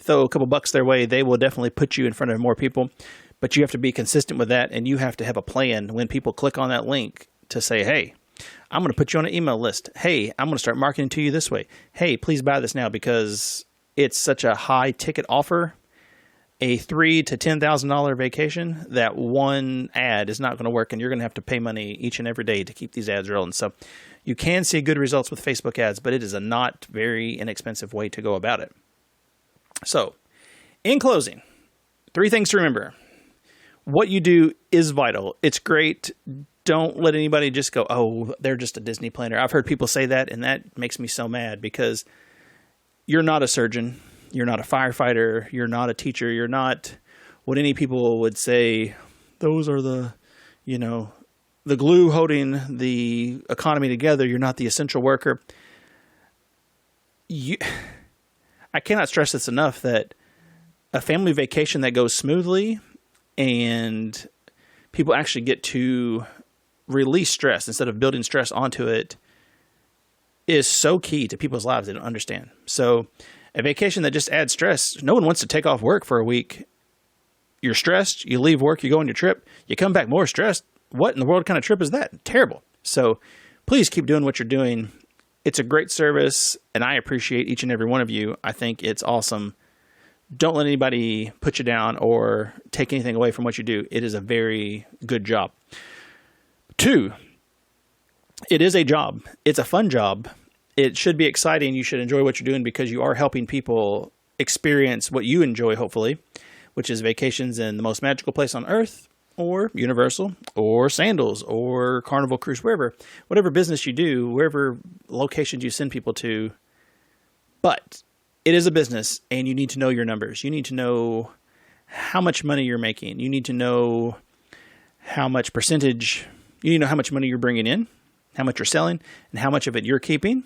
throw a couple bucks their way, they will definitely put you in front of more people. But you have to be consistent with that, and you have to have a plan when people click on that link to say, hey, I'm going to put you on an email list. Hey, I'm going to start marketing to you this way. Hey, please buy this now because it's such a high ticket offer. A $3,000 to $10,000 vacation, that one ad is not going to work, and you're going to have to pay money each and every day to keep these ads rolling. So you can see good results with Facebook ads, but it is a not very inexpensive way to go about it. So in closing, 3 things to remember. What you do is vital. It's great. Don't let anybody just go, oh, they're just a Disney planner. I've heard people say that, and that makes me so mad because you're not a surgeon. You're not a firefighter. You're not a teacher. You're not what any people would say. Those are the glue holding the economy together. You're not the essential worker. I cannot stress this enough that a family vacation that goes smoothly and people actually get to release stress instead of building stress onto it is so key to people's lives. They don't understand. So a vacation that just adds stress, no one wants to take off work for a week. You're stressed, you leave work, you go on your trip, you come back more stressed. What in the world kind of trip is that? Terrible. So please keep doing what you're doing. It's a great service, and I appreciate each and every one of you. I think it's awesome. Don't let anybody put you down or take anything away from what you do. It is a very good job. 2, it is a job. It's a fun job. It should be exciting. You should enjoy what you're doing because you are helping people experience what you enjoy, hopefully, which is vacations in the most magical place on earth, or Universal, or Sandals, or Carnival Cruise, whatever business you do, wherever locations you send people to. But it is a business, and you need to know your numbers. You need to know how much money you're making. You need to know how much percentage, you need to know how much money you're bringing in, how much you're selling, and how much of it you're keeping.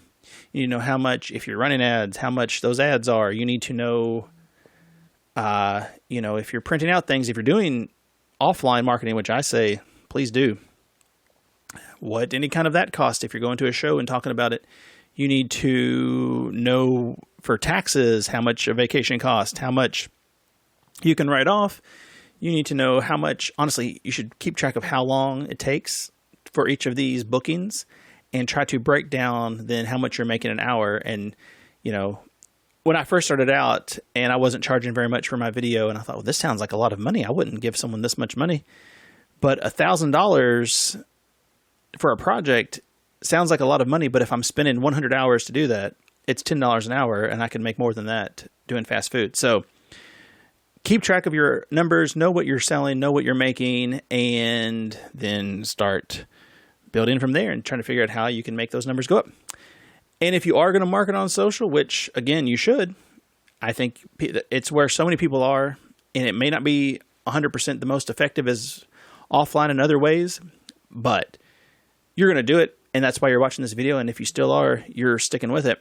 You need to know how much, if you're running ads, how much those ads are. You need to know, if you're printing out things, if you're doing offline marketing, which I say, please do. What any kind of that cost if you're going to a show and talking about it. You need to know for taxes how much a vacation costs, how much you can write off. You need to know how much, honestly, you should keep track of how long it takes for each of these bookings and try to break down then how much you're making an hour. And, when I first started out and I wasn't charging very much for my video, and I thought, well, this sounds like a lot of money. I wouldn't give someone this much money. But $1,000 for a project sounds like a lot of money. But if I'm spending 100 hours to do that, it's $10 an hour, and I can make more than that doing fast food. So keep track of your numbers, know what you're selling, know what you're making, and then start building from there and trying to figure out how you can make those numbers go up. And if you are going to market on social, which again, you should, I think it's where so many people are, and it may not be 100% the most effective as offline in other ways, but you're going to do it. And that's why you're watching this video. And if you still are, you're sticking with it.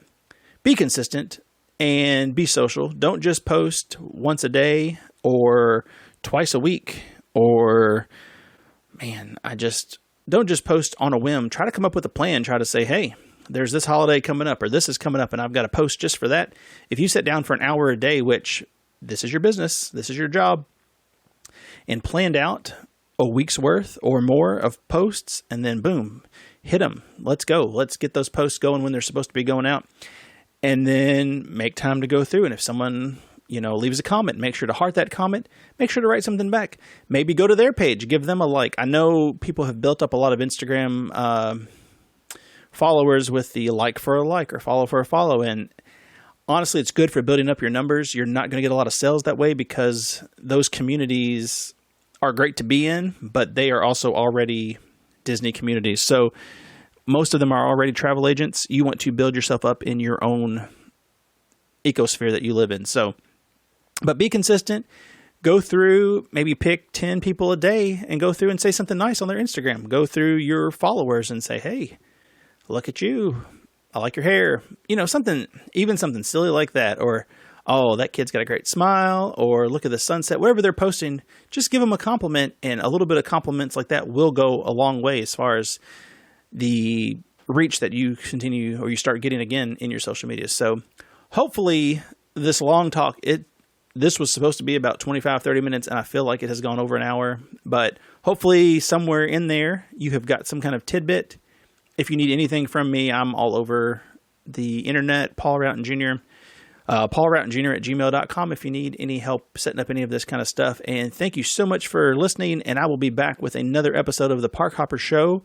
Be consistent and be social. Don't just post once a day or twice a week or don't just post on a whim. Try to come up with a plan. Try to say, hey, there's this holiday coming up or this is coming up and I've got to post just for that. If you sit down for an hour a day, which this is your business, this is your job, and planned out a week's worth or more of posts, and then boom, hit them. Let's go. Let's get those posts going when they're supposed to be going out, and then make time to go through. And if someone, leaves a comment, make sure to heart that comment, make sure to write something back, maybe go to their page, give them a like. I know people have built up a lot of Instagram, followers with the like for a like or follow for a follow. And honestly, it's good for building up your numbers. You're not going to get a lot of sales that way because those communities are great to be in, but they are also already Disney communities. So most of them are already travel agents. You want to build yourself up in your own ecosphere that you live in. So, but be consistent. Go through, maybe pick 10 people a day and go through and say something nice on their Instagram. Go through your followers and say, hey, look at you. I like your hair. Something silly like that. Or, oh, that kid's got a great smile, or look at the sunset, whatever they're posting, just give them a compliment. And a little bit of compliments like that will go a long way as far as the reach that you continue or you start getting again in your social media. So hopefully this long talk, this was supposed to be about 25, 30 minutes, and I feel like it has gone over an hour. But hopefully somewhere in there you have got some kind of tidbit. If you need anything from me, I'm all over the internet, PaulRoutonJr. PaulRoutonJr. at gmail.com if you need any help setting up any of this kind of stuff. And thank you so much for listening, and I will be back with another episode of the Park Hopper Show.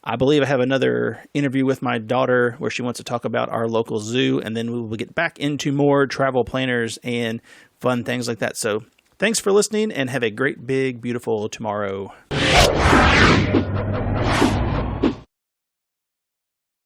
I believe I have another interview with my daughter where she wants to talk about our local zoo, and then we will get back into more travel planners and fun things like that. So thanks for listening, and have a great, big, beautiful tomorrow.